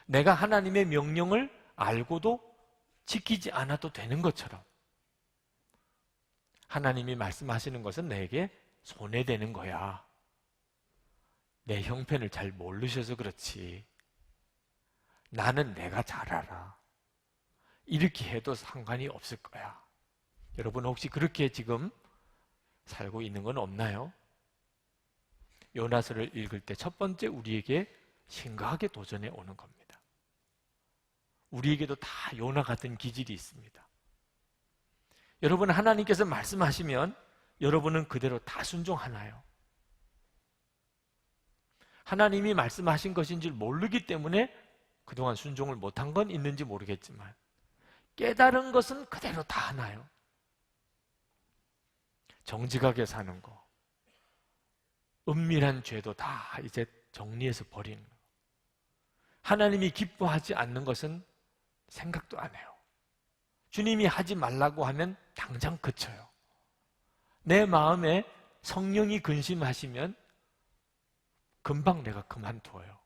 내가 하나님의 명령을 알고도 지키지 않아도 되는 것처럼. 하나님이 말씀하시는 것은 내게 손해되는 거야. 내 형편을 잘 모르셔서 그렇지. 나는 내가 잘 알아. 이렇게 해도 상관이 없을 거야. 여러분 혹시 그렇게 지금 살고 있는 건 없나요? 요나서를 읽을 때 첫 번째 우리에게 심각하게 도전해 오는 겁니다. 우리에게도 다 요나 같은 기질이 있습니다. 여러분 하나님께서 말씀하시면 여러분은 그대로 다 순종하나요? 하나님이 말씀하신 것인 줄 모르기 때문에 그동안 순종을 못한 건 있는지 모르겠지만 깨달은 것은 그대로 다 하나요? 정직하게 사는 거, 은밀한 죄도 다 이제 정리해서 버리는 거. 하나님이 기뻐하지 않는 것은 생각도 안 해요. 주님이 하지 말라고 하면 당장 그쳐요. 내 마음에 성령이 근심하시면 금방 내가 그만둬요.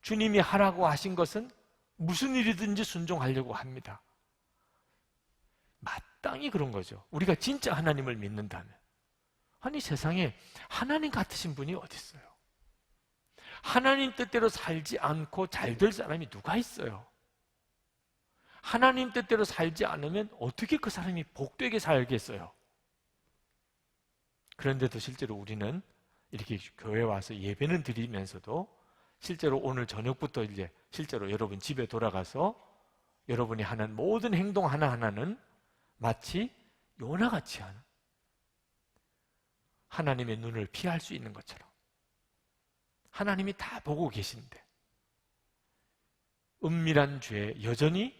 주님이 하라고 하신 것은 무슨 일이든지 순종하려고 합니다. 마땅히 그런 거죠. 우리가 진짜 하나님을 믿는다면. 아니 세상에 하나님 같으신 분이 어디 있어요? 하나님 뜻대로 살지 않고 잘 될 사람이 누가 있어요? 하나님 뜻대로 살지 않으면 어떻게 그 사람이 복되게 살겠어요? 그런데도 실제로 우리는 이렇게 교회 와서 예배는 드리면서도 실제로 오늘 저녁부터 이제 실제로 여러분 집에 돌아가서 여러분이 하는 모든 행동 하나하나는 마치 요나같이 하는, 하나님의 눈을 피할 수 있는 것처럼 하나님이 다 보고 계신데 은밀한 죄 여전히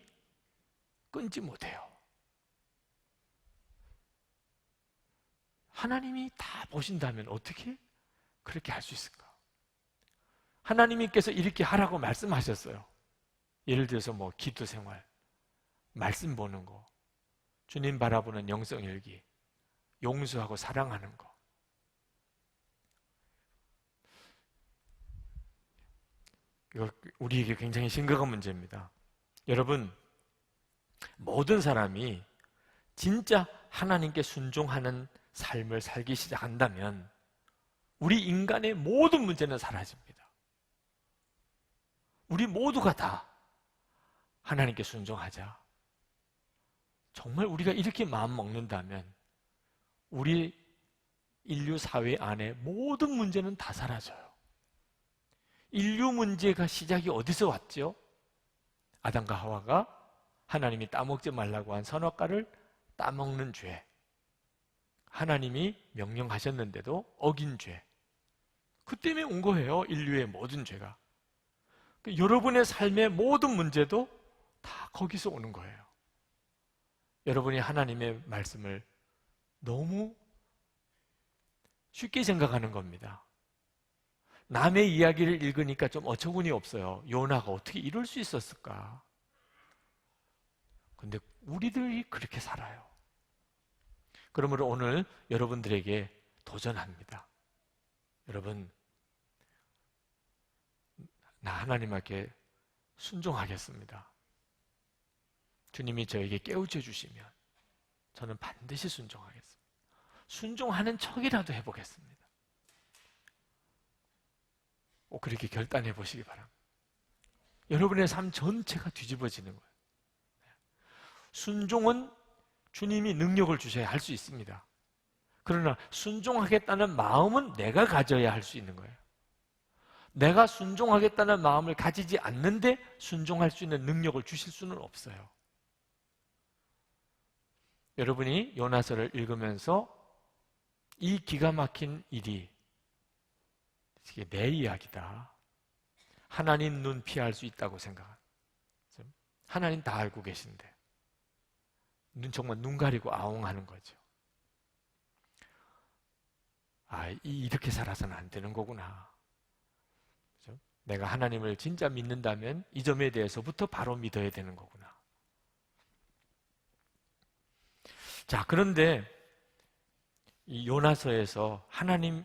끊지 못해요. 하나님이 다 보신다면 어떻게 그렇게 할 수 있을까? 하나님께서 이렇게 하라고 말씀하셨어요. 예를 들어서 뭐 기도 생활, 말씀 보는 거, 주님 바라보는 영성일기, 용서하고 사랑하는 거. 이거 우리에게 굉장히 심각한 문제입니다. 여러분, 모든 사람이 진짜 하나님께 순종하는 삶을 살기 시작한다면 우리 인간의 모든 문제는 사라집니다. 우리 모두가 다 하나님께 순종하자. 정말 우리가 이렇게 마음 먹는다면 우리 인류 사회 안에 모든 문제는 다 사라져요. 인류 문제가 시작이 어디서 왔죠? 아담과 하와가 하나님이 따먹지 말라고 한 선악과를 따먹는 죄, 하나님이 명령하셨는데도 어긴 죄, 그 때문에 온 거예요. 인류의 모든 죄가. 여러분의 삶의 모든 문제도 다 거기서 오는 거예요. 여러분이 하나님의 말씀을 너무 쉽게 생각하는 겁니다. 남의 이야기를 읽으니까 좀 어처구니 없어요. 요나가 어떻게 이럴 수 있었을까? 근데 우리들이 그렇게 살아요. 그러므로 오늘 여러분들에게 도전합니다. 여러분, 나 하나님께 순종하겠습니다. 주님이 저에게 깨우쳐 주시면 저는 반드시 순종하겠습니다. 순종하는 척이라도 해보겠습니다. 꼭 그렇게 결단해 보시기 바랍니다. 여러분의 삶 전체가 뒤집어지는 거예요. 순종은 주님이 능력을 주셔야 할 수 있습니다. 그러나 순종하겠다는 마음은 내가 가져야 할 수 있는 거예요. 내가 순종하겠다는 마음을 가지지 않는데 순종할 수 있는 능력을 주실 수는 없어요. 여러분이 요나서를 읽으면서 이 기가 막힌 일이 이게 내 이야기다. 하나님 눈 피할 수 있다고 생각한. 하나님 다 알고 계신데 정말 눈 가리고 아웅하는 거죠. 이렇게 살아서는 안 되는 거구나. 그렇죠? 내가 하나님을 진짜 믿는다면 이 점에 대해서부터 바로 믿어야 되는 거구나. 자, 그런데 이 요나서에서 하나님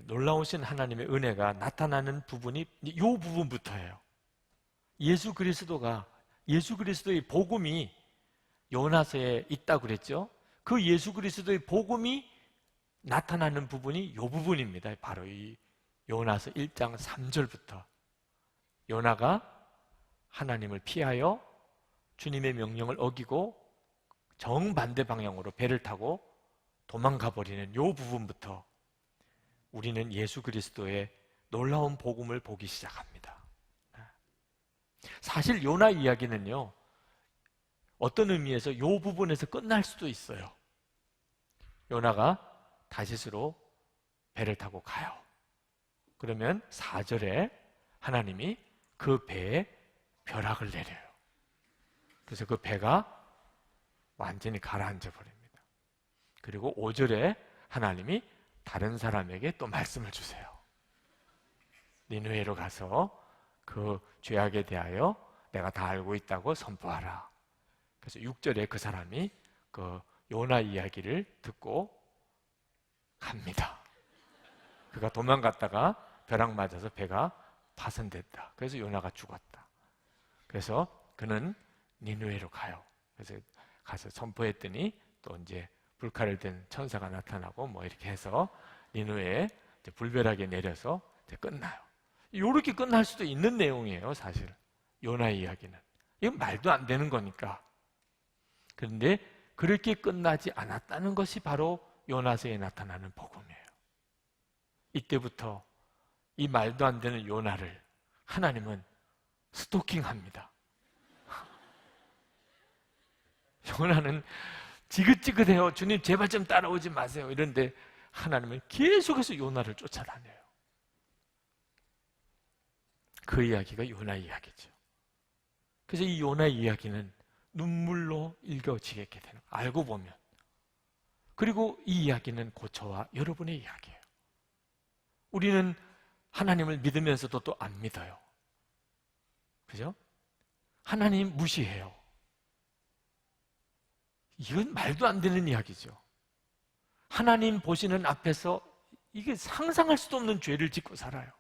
놀라우신 하나님의 은혜가 나타나는 부분이 이 부분부터예요. 예수 그리스도의 복음이 요나서에 있다고 그랬죠. 그 예수 그리스도의 복음이 나타나는 부분이 이 부분입니다. 바로 이 요나서 1장 3절부터 요나가 하나님을 피하여 주님의 명령을 어기고 정반대 방향으로 배를 타고 도망가 버리는 이 부분부터 우리는 예수 그리스도의 놀라운 복음을 보기 시작합니다. 사실 요나 이야기는요, 어떤 의미에서 이 부분에서 끝날 수도 있어요. 요나가 다시스로 배를 타고 가요. 그러면 4절에 하나님이 그 배에 벼락을 내려요. 그래서 그 배가 완전히 가라앉아 버립니다. 그리고 5절에 하나님이 다른 사람에게 또 말씀을 주세요. 니느웨로 가서 그 죄악에 대하여 내가 다 알고 있다고 선포하라. 그래서 6절에 그 사람이 그 요나 이야기를 듣고 갑니다. 그가 도망갔다가 벼락 맞아서 배가 파손됐다. 그래서 요나가 죽었다. 그래서 그는 니느웨로 가요. 그래서 가서 선포했더니 또 이제 불칼을 든 천사가 나타나고 뭐 이렇게 해서 니느웨에 불벼락이 내려서 이제 끝나요. 이렇게 끝날 수도 있는 내용이에요, 사실. 요나의 이야기는. 이건 말도 안 되는 거니까. 그런데 그렇게 끝나지 않았다는 것이 바로 요나서에 나타나는 복음이에요. 이때부터 이 말도 안 되는 요나를 하나님은 스토킹합니다. 요나는 지긋지긋해요. 주님 제발 좀 따라오지 마세요. 이런데 하나님은 계속해서 요나를 쫓아다녀요. 그 이야기가 요나 이야기죠. 그래서 이 요나 이야기는 눈물로 읽어지게 되는, 알고 보면. 그리고 이 이야기는 곧 저와 여러분의 이야기예요. 우리는 하나님을 믿으면서도 또 안 믿어요. 그죠? 하나님 무시해요. 이건 말도 안 되는 이야기죠. 하나님 보시는 앞에서 이게 상상할 수도 없는 죄를 짓고 살아요.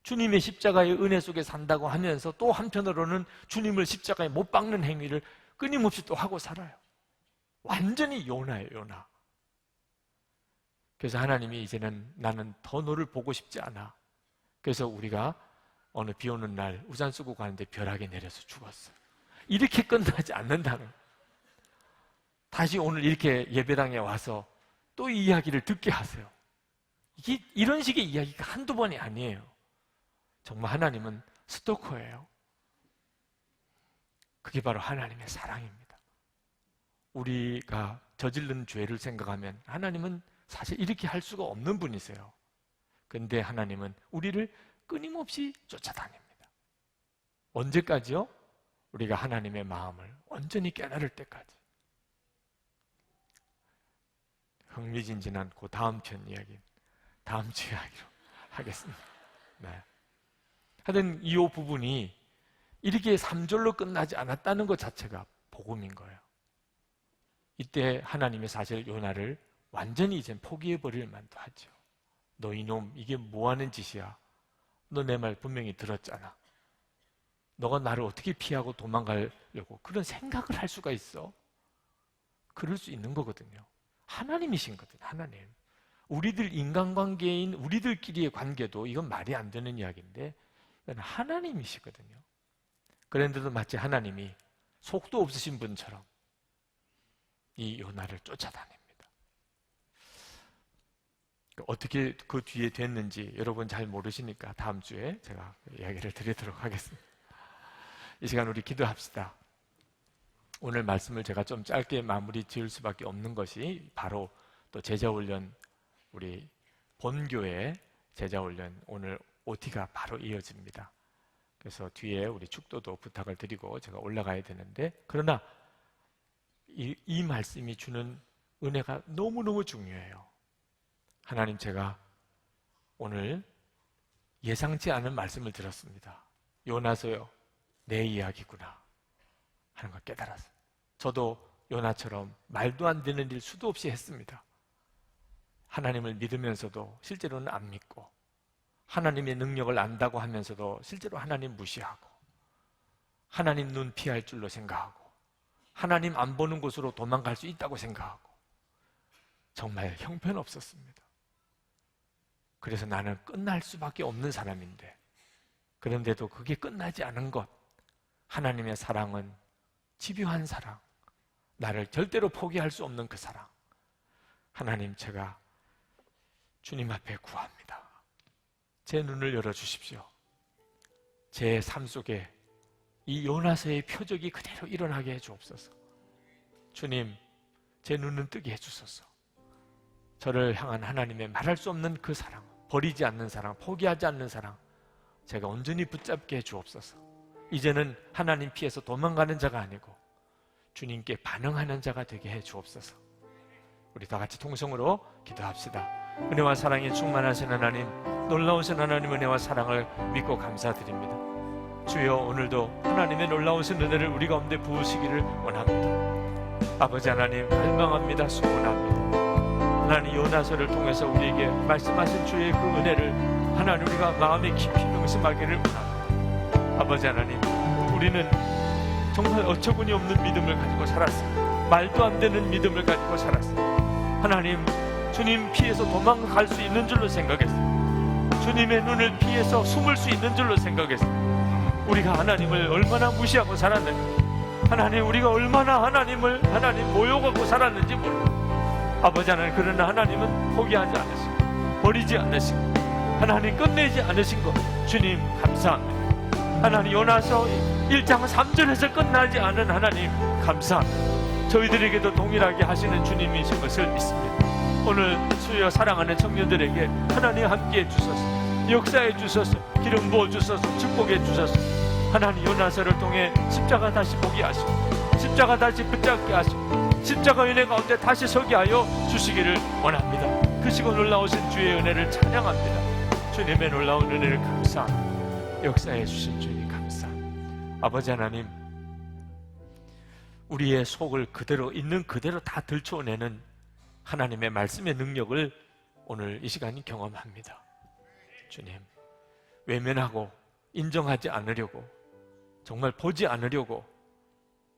주님의 십자가의 은혜 속에 산다고 하면서 또 한편으로는 주님을 십자가에 못 박는 행위를 끊임없이 또 하고 살아요. 완전히 요나예요, 요나. 그래서 하나님이 이제는 나는 더 너를 보고 싶지 않아. 그래서 우리가 어느 비 오는 날 우산 쓰고 가는데 벼락이 내려서 죽었어요. 이렇게 끝나지 않는다는 거예요. 다시 오늘 이렇게 예배당에 와서 또 이 이야기를 듣게 하세요. 이게 이런 식의 이야기가 한두 번이 아니에요. 정말 하나님은 스토커예요. 그게 바로 하나님의 사랑입니다. 우리가 저지른 죄를 생각하면 하나님은 사실 이렇게 할 수가 없는 분이세요. 그런데 하나님은 우리를 끊임없이 쫓아다닙니다. 언제까지요? 우리가 하나님의 마음을 온전히 깨달을 때까지. 흥미진진한 그 다음 편 이야기, 다음 주 이야기로 하겠습니다. 네. 하여튼 이 부분이 이렇게 3절로 끝나지 않았다는 것 자체가 복음인 거예요. 이때 하나님이 사실 요나를 완전히 이제 포기해버릴 만도 하죠. 너 이놈, 이게 뭐하는 짓이야? 너 내 말 분명히 들었잖아. 너가 나를 어떻게 피하고 도망가려고 그런 생각을 할 수가 있어? 그럴 수 있는 거거든요. 하나님이신 거거든요. 하나님. 우리들 인간관계인 우리들끼리의 관계도 이건 말이 안 되는 이야기인데 이건 하나님이시거든요. 그런데도 마치 하나님이 속도 없으신 분처럼 이 요나를 쫓아다닙니다. 어떻게 그 뒤에 됐는지 여러분 잘 모르시니까 다음 주에 제가 이야기를 드리도록 하겠습니다. 이 시간 우리 기도합시다. 오늘 말씀을 제가 좀 짧게 마무리 지을 수밖에 없는 것이 바로 또 제자훈련, 우리 본교회 제자훈련 오늘 OT가 바로 이어집니다. 그래서 뒤에 우리 축도도 부탁을 드리고 제가 올라가야 되는데, 그러나 이 말씀이 주는 은혜가 너무너무 중요해요. 하나님, 제가 오늘 예상치 않은 말씀을 들었습니다. 요나서요, 내 이야기구나 하는 걸 깨달았어요. 저도 요나처럼 말도 안 되는 일 수도 없이 했습니다. 하나님을 믿으면서도 실제로는 안 믿고, 하나님의 능력을 안다고 하면서도 실제로 하나님 무시하고, 하나님 눈 피할 줄로 생각하고, 하나님 안 보는 곳으로 도망갈 수 있다고 생각하고, 정말 형편없었습니다. 그래서 나는 끝날 수밖에 없는 사람인데, 그런데도 그게 끝나지 않은 것, 하나님의 사랑은 집요한 사랑, 나를 절대로 포기할 수 없는 그 사랑. 하나님, 제가 주님 앞에 구합니다. 제 눈을 열어주십시오. 제 삶 속에 이 요나서의 표적이 그대로 일어나게 해주옵소서. 주님, 제 눈은 뜨게 해주소서. 저를 향한 하나님의 말할 수 없는 그 사랑, 버리지 않는 사랑, 포기하지 않는 사랑, 제가 온전히 붙잡게 해주옵소서. 이제는 하나님 피해서 도망가는 자가 아니고 주님께 반응하는 자가 되게 해주옵소서. 우리 다 같이 통성으로 기도합시다. 은혜와 사랑에 충만하신 하나님, 놀라우신 하나님 은혜와 사랑을 믿고 감사드립니다. 주여, 오늘도 하나님의 놀라우신 은혜를 우리 가운데 부으시기를 원합니다. 아버지 하나님, 갈망합니다. 소원합니다. 하나님, 요나서를 통해서 우리에게 말씀하신 주의 그 은혜를 하나님 우리가 마음에 깊이 명심하기를 원합니다. 아버지 하나님, 우리는 정말 어처구니 없는 믿음을 가지고 살았습니다. 말도 안 되는 믿음을 가지고 살았습니다. 하나님, 주님 피해서 도망갈 수 있는 줄로 생각했습니다. 주님의 눈을 피해서 숨을 수 있는 줄로 생각했습니다. 우리가 하나님을 얼마나 무시하고 살았는지, 하나님, 우리가 얼마나 하나님 모욕하고 살았는지 모릅니다. 아버지 하나님, 그러나 하나님은 포기하지 않으시고 버리지 않으신 것, 하나님 끝내지 않으신 것 주님 감사합니다. 하나님 요나서 1장 3절에서 끝나지 않은 하나님 감사합니다. 저희들에게도 동일하게 하시는 주님이신 것을 믿습니다. 오늘 수요 사랑하는 청년들에게 하나님 함께해 주소서, 역사해 주소서, 기름 부어 주소서, 축복해 주소서. 하나님 요나서를 통해 십자가 다시 보게 하시고 십자가 다시 붙잡게 하시고 십자가 은혜 가운데 다시 서게 하여 주시기를 원합니다. 크시고 놀라우신 주의 은혜를 찬양합니다. 주님의 놀라운 은혜를 감사합니다. 역사해 주신 주님 감사합니다. 아버지 하나님, 우리의 속을 그대로 있는 그대로 다 들춰내는 하나님의 말씀의 능력을 오늘 이 시간이 경험합니다. 주님, 외면하고 인정하지 않으려고, 정말 보지 않으려고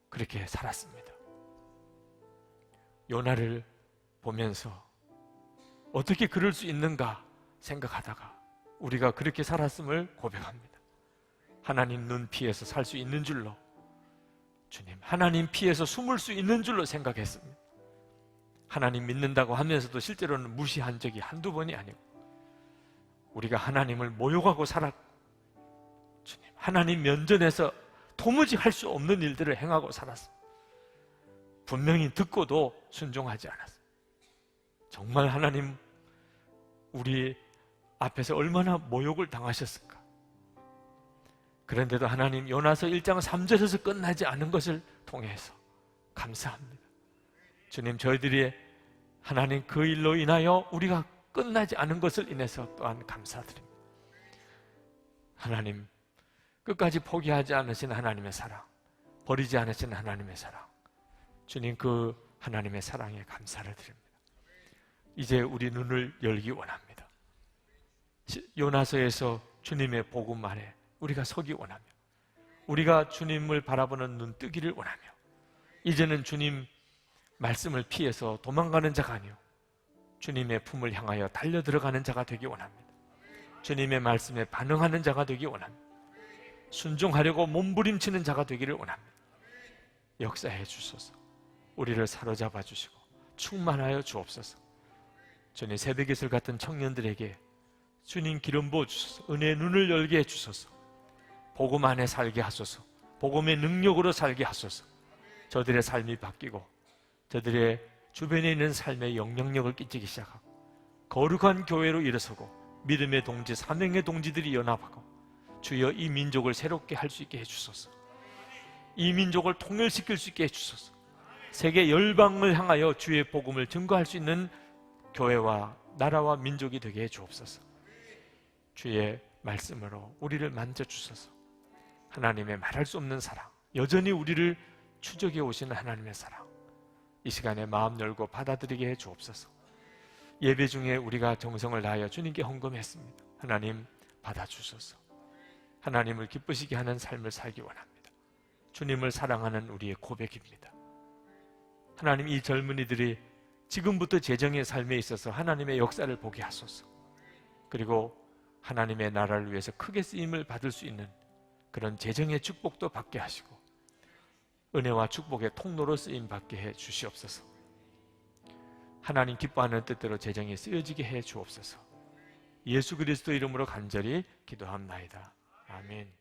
그렇게 살았습니다. 요나를 보면서 어떻게 그럴 수 있는가 생각하다가 우리가 그렇게 살았음을 고백합니다. 하나님 눈 피해서 살 수 있는 줄로, 주님, 하나님 피해서 숨을 수 있는 줄로 생각했습니다. 하나님 믿는다고 하면서도 실제로는 무시한 적이 한두 번이 아니고, 우리가 하나님을 모욕하고 살았고, 주님, 하나님 면전에서 도무지 할 수 없는 일들을 행하고 살았습니다. 분명히 듣고도 순종하지 않았습니다. 정말 하나님 우리 앞에서 얼마나 모욕을 당하셨을까. 그런데도 하나님 요나서 1장 3절에서 끝나지 않은 것을 통해서 감사합니다. 주님, 저희들이 하나님 그 일로 인하여 우리가 끝나지 않은 것을 인해서 또한 감사드립니다. 하나님 끝까지 포기하지 않으신 하나님의 사랑, 버리지 않으신 하나님의 사랑, 주님 그 하나님의 사랑에 감사를 드립니다. 이제 우리 눈을 열기 원합니다. 요나서에서 주님의 복음 아래 우리가 서기 원하며, 우리가 주님을 바라보는 눈 뜨기를 원하며, 이제는 주님 말씀을 피해서 도망가는 자가 아니요 주님의 품을 향하여 달려 들어가는 자가 되기 원합니다. 주님의 말씀에 반응하는 자가 되기 원합니다. 순종하려고 몸부림치는 자가 되기를 원합니다. 역사해 주소서. 우리를 사로잡아 주시고 충만하여 주옵소서. 주님, 새벽이슬 같은 청년들에게 주님 기름 부어 주소서. 은혜의 눈을 열게 해 주소서. 복음 안에 살게 하소서. 복음의 능력으로 살게 하소서. 저들의 삶이 바뀌고 저들의 주변에 있는 삶에 영향력을 끼치기 시작하고 거룩한 교회로 일어서고 믿음의 동지, 사명의 동지들이 연합하고 주여 이 민족을 새롭게 할 수 있게 해주소서. 이 민족을 통일시킬 수 있게 해주소서. 세계 열방을 향하여 주의 복음을 증거할 수 있는 교회와 나라와 민족이 되게 해주옵소서. 주의 말씀으로 우리를 만져주소서. 하나님의 말할 수 없는 사랑, 여전히 우리를 추적해 오시는 하나님의 사랑, 이 시간에 마음 열고 받아들이게 해 주옵소서. 예배 중에 우리가 정성을 다하여 주님께 헌금했습니다. 하나님 받아주소서. 하나님을 기쁘시게 하는 삶을 살기 원합니다. 주님을 사랑하는 우리의 고백입니다. 하나님, 이 젊은이들이 지금부터 재정의 삶에 있어서 하나님의 역사를 보게 하소서. 그리고 하나님의 나라를 위해서 크게 쓰임을 받을 수 있는 그런 재정의 축복도 받게 하시고 은혜와 축복의 통로로 쓰임 받게 해 주시옵소서. 하나님 기뻐하는 뜻대로 재정이 쓰여지게 해 주옵소서. 예수 그리스도 이름으로 간절히 기도합나이다. 아멘.